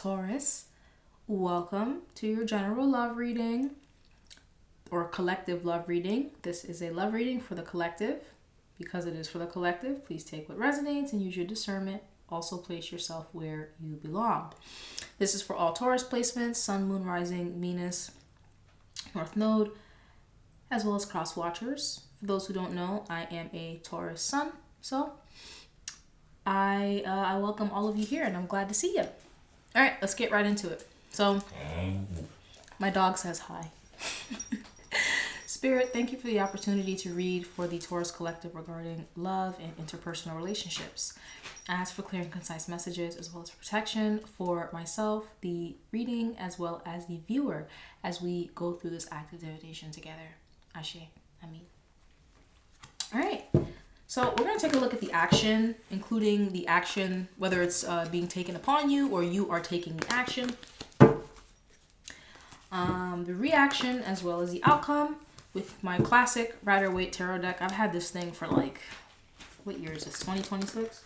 Taurus. Welcome to your general love reading or collective love reading. This is a love reading for the collective. Because it is for the collective, please take what resonates and use your discernment. Also place yourself where you belong. This is for all Taurus placements, Sun, Moon, Rising, Venus, North Node, as well as cross watchers. For those who don't know, I am a Taurus Sun, so I welcome all of you here, and I'm glad to see you. All right, let's get right into it. So, my dog says hi. Spirit, thank you for the opportunity to read for the Taurus Collective regarding love and interpersonal relationships. I ask for clear and concise messages as well as protection for myself, the reading, as well as the viewer as we go through this active divination together. Ashe, Amin. All right, so we're going to take a look at the action, including the action, whether it's being taken upon you or you are taking the action, the reaction, as well as the outcome. With my classic Rider-Waite tarot deck, I've had this thing for like, what year is this, 2026?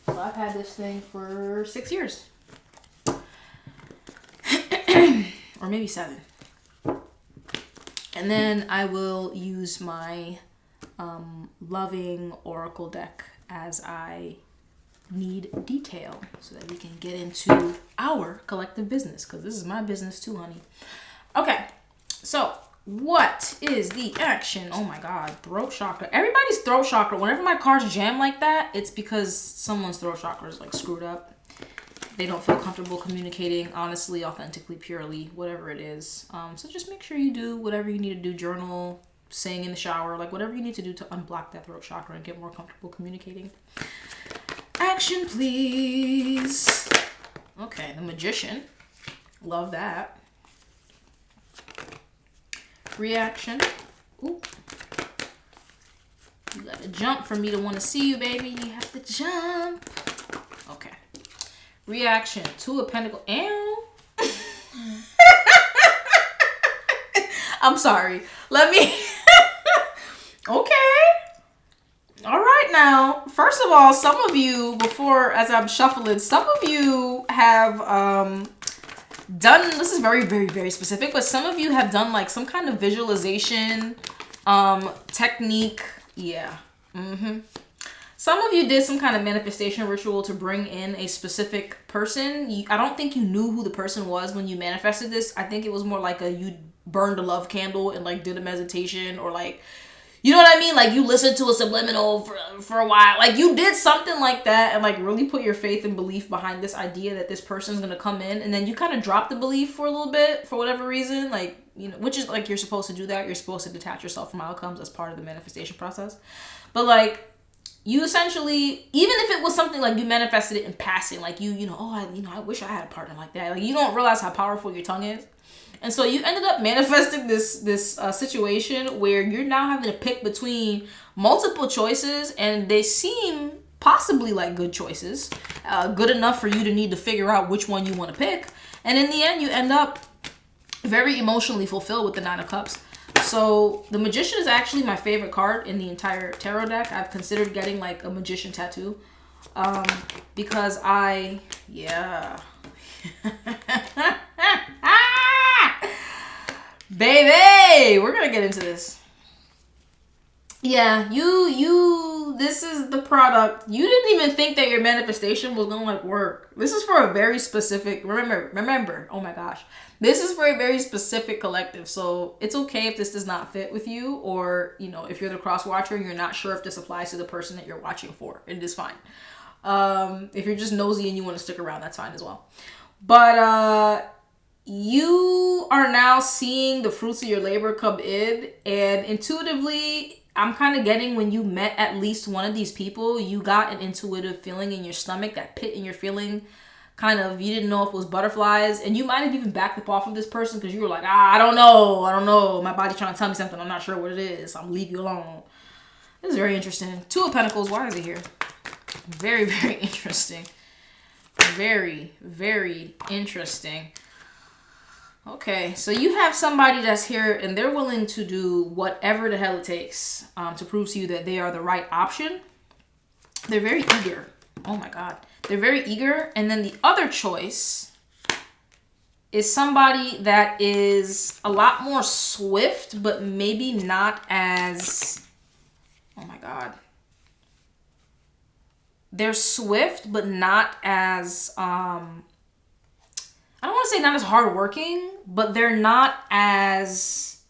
So I've had this thing for 6 years. Or maybe 7. And then I will use my loving oracle deck as I need detail so that we can get into our collective business, because this is my business too, honey. Okay, so what is the action? Oh my God, throat chakra. Everybody's throat chakra. Whenever my cards jam like that, it's because someone's throat chakra is like screwed up. They don't feel comfortable communicating honestly, authentically, purely, whatever it is. So just make sure you do whatever you need to do. Journal, sing in the shower, like whatever you need to do to unblock that throat chakra and get more comfortable communicating. Action, please. Okay, the Magician. Love that. Reaction. Ooh. You gotta jump for me to want to see you, baby. You have to jump. Okay. Reaction. Two of Pentacles. Ew. I'm sorry. Let me. Okay. All right now. First of all, some of you, before, as I'm shuffling, some of you have done, this is very, very, very specific, but some of you have done like some kind of visualization technique. Yeah. Some of you did some kind of manifestation ritual to bring in a specific person. I don't think you knew who the person was when you manifested this. I think it was more like you burned a love candle and like did a meditation, or like, you know what I mean? Like you listened to a subliminal for a while. Like you did something like that and like really put your faith and belief behind this idea that this person's going to come in, and then you kind of drop the belief for a little bit for whatever reason. Like, you know, which is like, you're supposed to do that. You're supposed to detach yourself from outcomes as part of the manifestation process. But like, you essentially, even if it was something like you manifested it in passing, like you know, I wish I had a partner like that. Like you don't realize how powerful your tongue is. And so you ended up manifesting this situation where you're now having to pick between multiple choices, and they seem possibly like good choices, good enough for you to need to figure out which one you want to pick. And in the end, you end up very emotionally fulfilled with the Nine of Cups. So the Magician is actually my favorite card in the entire tarot deck. I've considered getting like a magician tattoo because yeah. Baby, we're gonna get into this. Yeah, this is the product. You didn't even think that your manifestation was gonna like work. This is for a very specific, remember, oh my gosh. This is for a very specific collective. So it's okay if this does not fit with you, or, you know, if you're the cross watcher and you're not sure if this applies to the person that you're watching for. It is fine. If you're just nosy and you want to stick around, that's fine as well. But you are now seeing the fruits of your labor come in, and intuitively, I'm kind of getting, when you met at least one of these people, you got an intuitive feeling in your stomach, that pit in your feeling, kind of, you didn't know if it was butterflies, and you might have even backed up off of this person because you were like, I don't know, my body's trying to tell me something, I'm not sure what it is, I'm leave you alone. This is very interesting. Two of Pentacles, why is it here? Very, very interesting. Very, very interesting. Okay, so you have somebody that's here and they're willing to do whatever the hell it takes to prove to you that they are the right option. They're very eager. Oh my God. They're very eager. And then the other choice is somebody that is a lot more swift, but maybe not as, oh my God. They're swift, but not as, I don't want to say not as hardworking, but they're not as,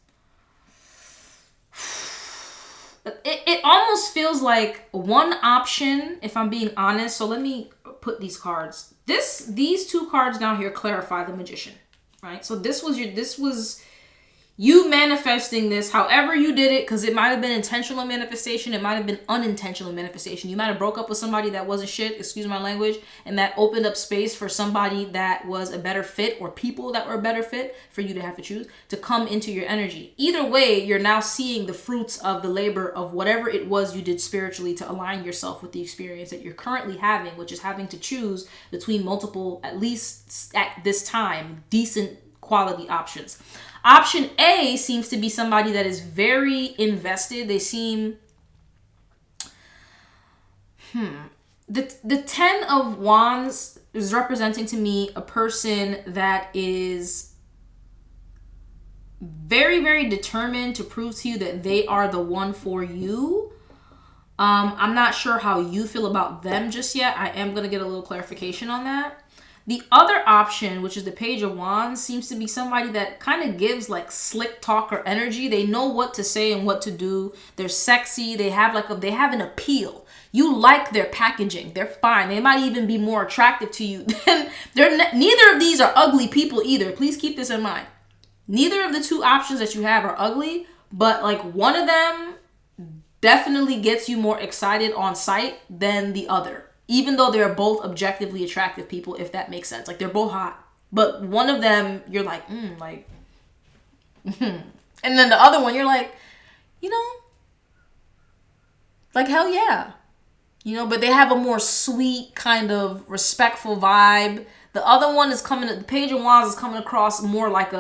it almost feels like one option, if I'm being honest. So let me put these cards. These two cards down here clarify the Magician, right? So this was you manifesting this however you did it, because it might have been intentional manifestation, it might have been unintentional manifestation. You might have broke up with somebody that wasn't shit, excuse my language, and that opened up space for somebody that was a better fit, or people that were a better fit for you to have to choose to come into your energy. Either way, you're now seeing the fruits of the labor of whatever it was you did spiritually to align yourself with the experience that you're currently having, which is having to choose between multiple, at least at this time, decent quality options. Option A seems to be somebody that is very invested. They seem, the 10 of Wands is representing to me a person that is very, very determined to prove to you that they are the one for you. I'm not sure how you feel about them just yet. I am going to get a little clarification on that. The other option, which is the Page of Wands, seems to be somebody that kind of gives like slick talker energy. They know what to say and what to do. They're sexy. They have an appeal. You like their packaging. They're fine. They might even be more attractive to you than neither of these are ugly people either. Please keep this in mind. Neither of the two options that you have are ugly, but like one of them definitely gets you more excited on sight than the other. Even though they're both objectively attractive people, if that makes sense. Like, they're both hot. But one of them, you're like, And then the other one, you're like, like, hell yeah. But they have a more sweet, kind of respectful vibe. The other one is the Page of Wands is coming across more like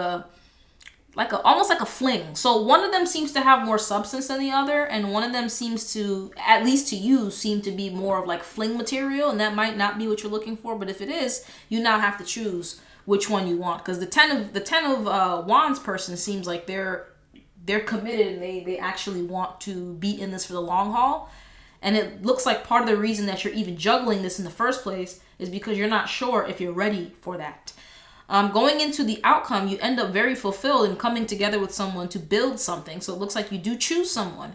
almost like a fling. So one of them seems to have more substance than the other, and one of them seems to, at least to you, seem to be more of like fling material, and that might not be what you're looking for. But if it is, you now have to choose which one you want, because the 10 of Wands person seems like they're committed, and they actually want to be in this for the long haul. And it looks like part of the reason that you're even juggling this in the first place is because you're not sure if you're ready for that. Going into the outcome, you end up very fulfilled in coming together with someone to build something. So it looks like you do choose someone.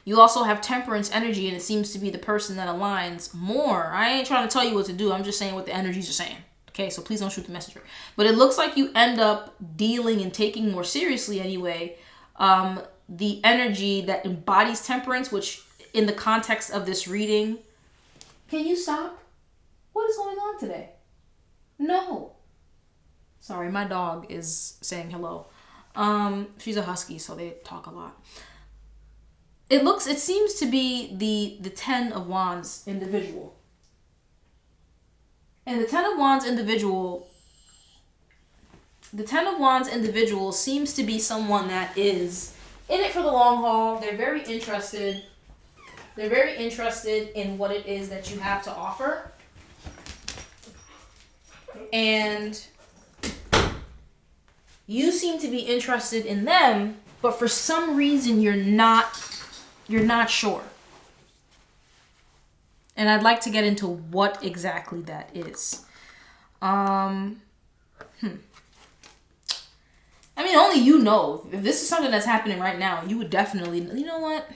You also have Temperance energy, and it seems to be the person that aligns more. I ain't trying to tell you what to do. I'm just saying what the energies are saying. Okay, so please don't shoot the messenger. But it looks like you end up dealing and taking more seriously anyway the energy that embodies temperance, which in the context of this reading... Can you stop? What is going on today? No. Sorry, my dog is saying hello. She's a husky, so they talk a lot. It seems to be the 10 of Wands individual. And the 10 of Wands individual seems to be someone that is in it for the long haul. They're very interested. They're very interested in what it is that you have to offer. And you seem to be interested in them, but for some reason you're not sure. And I'd like to get into what exactly that is. I mean, only you know. If this is something that's happening right now, you would definitely, you know what?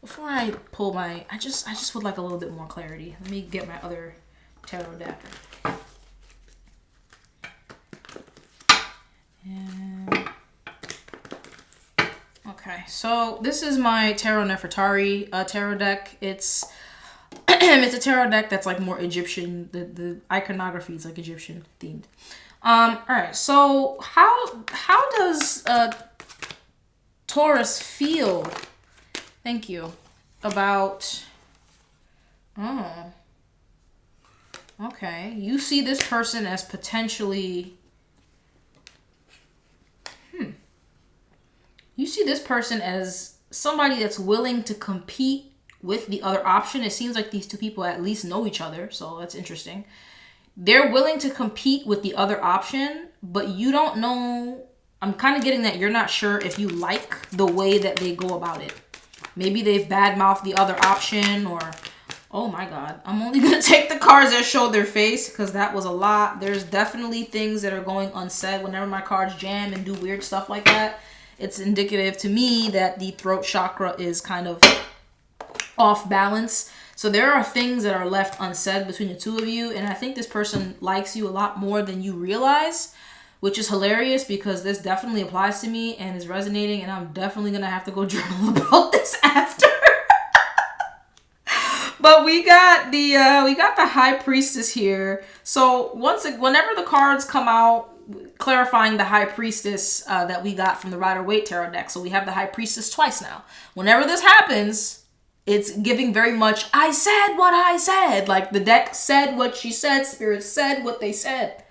Before I pull I just would like a little bit more clarity. Let me get my other tarot deck. Okay, so this is my Tarot Nefertari tarot deck. It's it's a tarot deck that's like more Egyptian. The iconography is like Egyptian themed. All right, so how does Taurus feel? Thank you. About okay. You see this person as potentially you see this person as somebody that's willing to compete with the other option. It seems like these two people at least know each other, so that's interesting. they're willing to compete with the other option, but you don't know. I'm kind of getting that you're not sure if you like the way that they go about it. Maybe they've badmouthed the other option, or, oh my God, I'm only going to take the cards that show their face because that was a lot. There's definitely things that are going unsaid whenever my cards jam and do weird stuff like that. It's indicative to me that the throat chakra is kind of off balance. So there are things that are left unsaid between the two of you. And I think this person likes you a lot more than you realize, which is hilarious because this definitely applies to me and is resonating. And I'm definitely going to have to go journal about this after. But we got the High Priestess here. So whenever the cards come out, clarifying the High Priestess that we got from the Rider-Waite Tarot deck. So we have the High Priestess twice now. Whenever this happens, it's giving very much, I said what I said. Like the deck said what she said. Spirit said what they said.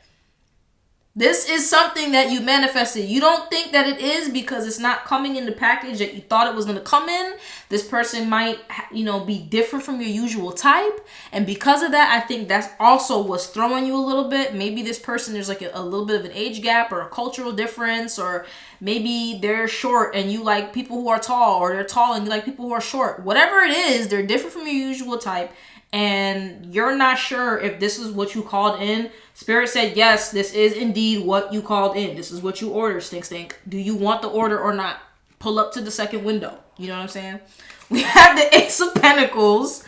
This is something that you manifested. You don't think that it is because it's not coming in the package that you thought it was going to come in. This person might, be different from your usual type. And because of that, I think that's also what's throwing you a little bit. Maybe this person, there's like a little bit of an age gap or a cultural difference, or maybe they're short and you like people who are tall, or they're tall and you like people who are short. Whatever it is, they're different from your usual type. And you're not sure if this is what you called in. Spirit said, yes, this is indeed what you called in. This is what you ordered, stink. Do you want the order or not? Pull up to the second window. You know what I'm saying? We have the Ace of Pentacles.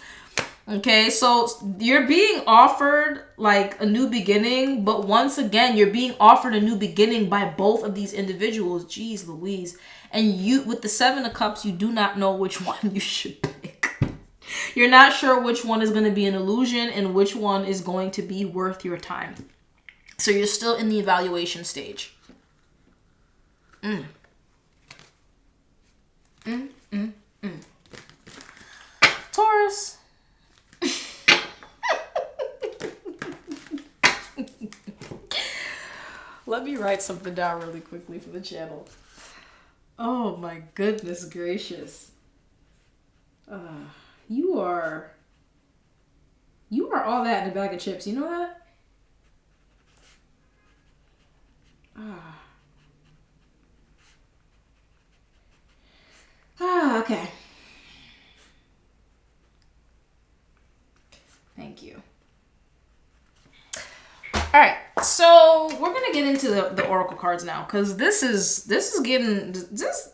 Okay, so you're being offered like a new beginning. But once again, you're being offered a new beginning by both of these individuals. Jeez Louise. And you, with the Seven of Cups, you do not know which one you should pick. You're not sure which one is going to be an illusion and which one is going to be worth your time. So you're still in the evaluation stage. Taurus. Let me write something down really quickly for the channel. Oh my goodness gracious. You are all that in a bag of chips. You know that? Okay. Thank you. All right, so we're gonna get into the oracle cards now, because this is getting this.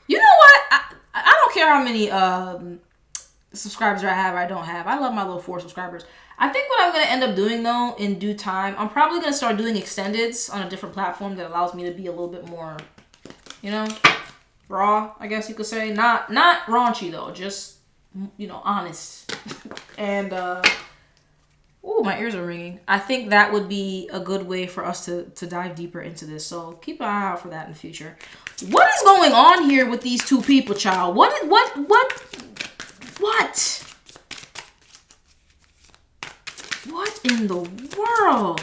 You know what? I don't care how many subscribers I have or I don't have. I love my little 4 subscribers. I think what I'm going to end up doing, though, in due time, I'm probably going to start doing extendeds on a different platform that allows me to be a little bit more, raw, I guess you could say. Not raunchy, though. Just, honest. And, ooh, my ears are ringing. I think that would be a good way for us to dive deeper into this. So keep an eye out for that in the future. What is going on here with these two people, child? What? What in the world?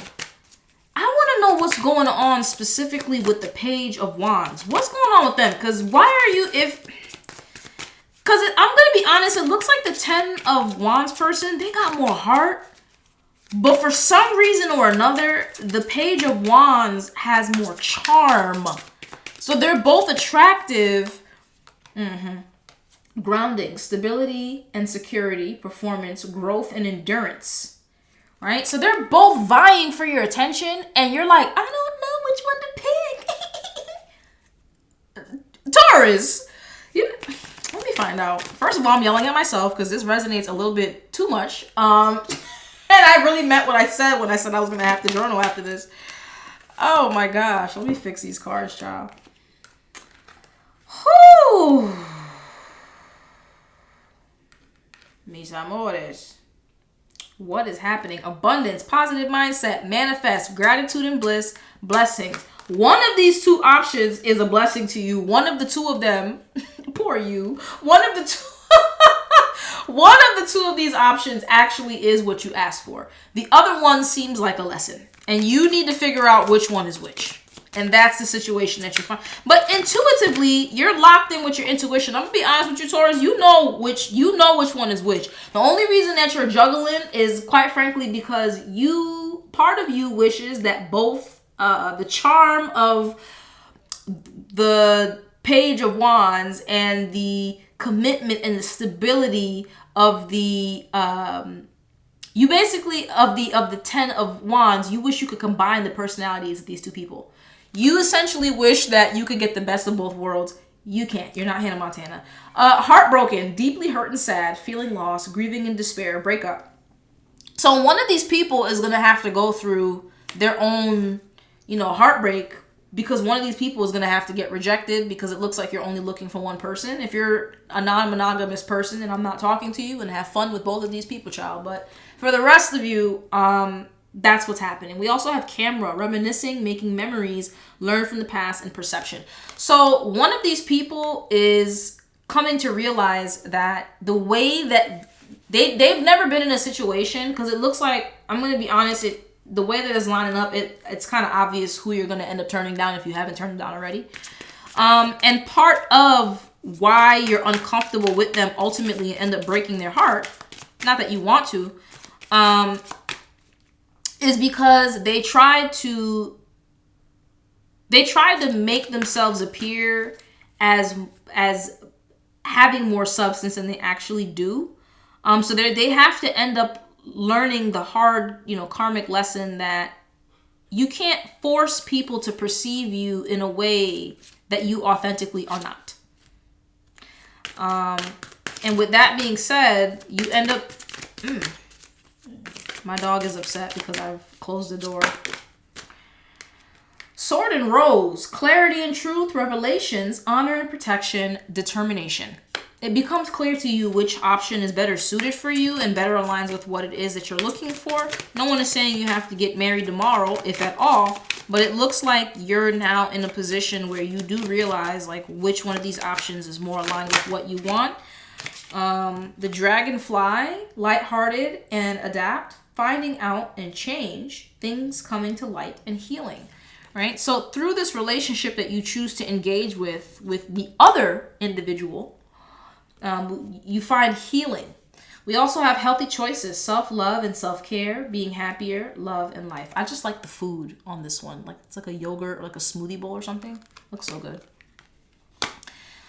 I want to know what's going on specifically with the Page of Wands. What's going on with them? Because why are you, because I'm going to be honest, it looks like the 10 of Wands person, they got more heart. But for some reason or another, the Page of Wands has more charm. So they're both attractive. Grounding, stability and security, performance, growth and endurance. Right? So they're both vying for your attention, and you're like, I don't know which one to pick. Taurus! Let me find out. First of all, I'm yelling at myself because this resonates a little bit too much. And I really meant what I said when I said I was going to have to journal after this. Oh my gosh. Let me fix these cards, child. Whew. Mis amores. What is happening? Abundance, positive mindset, manifest, gratitude and bliss, blessings. One of these two options is a blessing to you. One of the two of them, poor you. One of the two of these options actually is what you asked for. The other one seems like a lesson, and you need to figure out which one is which. And that's the situation that you find. But intuitively, you're locked in with your intuition. I'm gonna be honest with you, Taurus. You know which one is which. The only reason that you're juggling is, quite frankly, because you part of you wishes that both the charm of the Page of Wands and the commitment and the stability of the you basically of the 10 of Wands, you wish you could combine the personalities of these two people. You essentially wish that you could get the best of both worlds. You can't. You're not Hannah Montana. Heartbroken, deeply hurt and sad, feeling lost, grieving and despair, breakup. So one of these people is going to have to go through their own, heartbreak, because one of these people is going to have to get rejected because it looks like you're only looking for one person. If you're a non-monogamous person and I'm not talking to you, and have fun with both of these people, child. But for the rest of you, that's what's happening. We also have camera, reminiscing, making memories, learn from the past, and perception. So one of these people is coming to realize that the way that they've never been in a situation, because it looks like, I'm going to be honest, the way that it's lining up, it's kind of obvious who you're going to end up turning down if you haven't turned them down already. And part of why you're uncomfortable with them ultimately end up breaking their heart, not that you want to, is because they tried to make themselves appear as having more substance than they actually do. So they have to end up learning the hard, karmic lesson that you can't force people to perceive you in a way that you authentically are not. And with that being said, you end up... My dog is upset because I've closed the door. Sword and Rose, clarity and truth, revelations, honor and protection, determination. It becomes clear to you which option is better suited for you and better aligns with what it is that you're looking for. No one is saying you have to get married tomorrow, if at all, but it looks like you're now in a position where you do realize like which one of these options is more aligned with what you want. The dragonfly, lighthearted and adapt, finding out and change, things coming to light and healing. Right? So through this relationship that you choose to engage with the other individual, you find healing. We also have healthy choices, self-love and self-care, being happier, love, and life. I just like the food on this one. Like it's like a yogurt or like a smoothie bowl or something. Looks so good.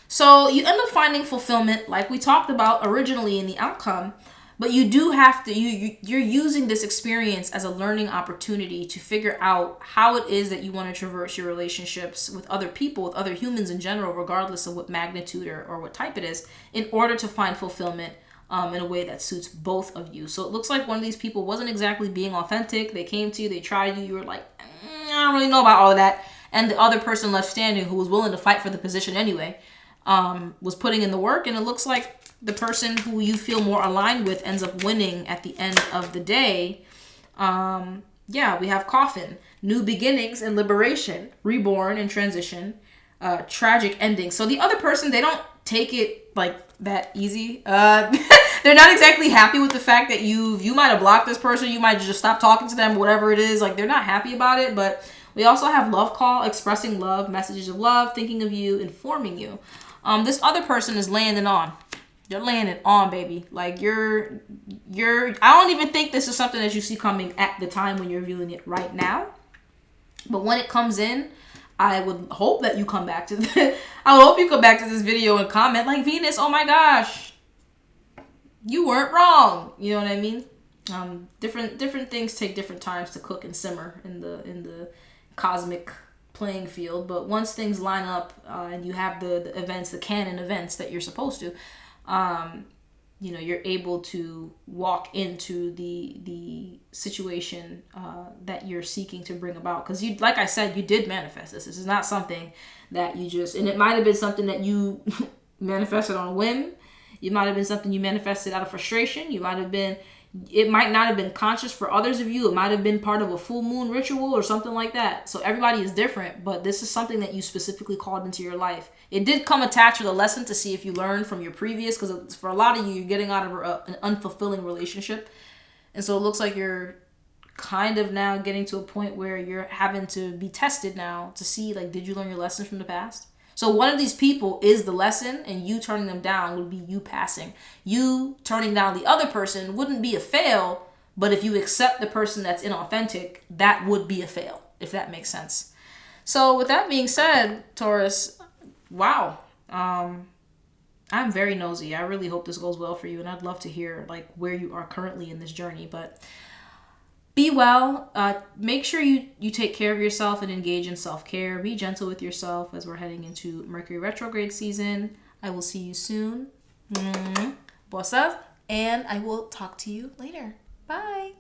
So you end up finding fulfillment like we talked about originally in the outcome, but you do have to, you're using this experience as a learning opportunity to figure out how it is that you want to traverse your relationships with other people, with other humans in general, regardless of what magnitude or what type it is, in order to find fulfillment in a way that suits both of you. So it looks like one of these people wasn't exactly being authentic. They came to you, they tried you, you were like, I don't really know about all of that. And the other person left standing, who was willing to fight for the position anyway, was putting in the work. And it looks like the person who you feel more aligned with ends up winning at the end of the day. We have coffin, new beginnings and liberation, reborn and transition, tragic ending. So the other person, they don't take it like that easy. They're not exactly happy with the fact that you might have blocked this person. You might just stop talking to them, whatever it is. Like they're not happy about it. But we also have love call, expressing love, messages of love, thinking of you, informing you. This other person is landing on. You're laying it on, baby. Like you're I don't even think this is something that you see coming at the time when you're viewing it right now. But when it comes in, I would hope that you come back to I would hope you come back to this video and comment like, Venus, oh my gosh, you weren't wrong. You know what I mean? Different things take different times to cook and simmer in the cosmic playing field. But once things line up and you have the events, the canon events that you're supposed to, you're able to walk into the situation that you're seeking to bring about. Because you, like I said, you did manifest this. This is not something that you just, and it might have been something that you manifested on a whim. It might have been something you manifested out of frustration. It might not have been conscious for others of you. It might have been part of a full moon ritual or something like that. So everybody is different, but this is something that you specifically called into your life. It did come attached with a lesson to see if you learned from your previous, because for a lot of you, you're getting out of an unfulfilling relationship. And so it looks like you're kind of now getting to a point where you're having to be tested now to see, like, did you learn your lessons from the past? So one of these people is the lesson, and you turning them down would be you passing. You turning down the other person wouldn't be a fail, But if you accept the person that's inauthentic, that would be a fail, if that makes sense. So with that being said, Taurus, wow. I'm very nosy. I really hope this goes well for you, and I'd love to hear like where you are currently in this journey. But be well. Make sure you take care of yourself and engage in self-care. Be gentle with yourself as we're heading into Mercury retrograde season. I will see you soon. Bossa, and I will talk to you later. Bye.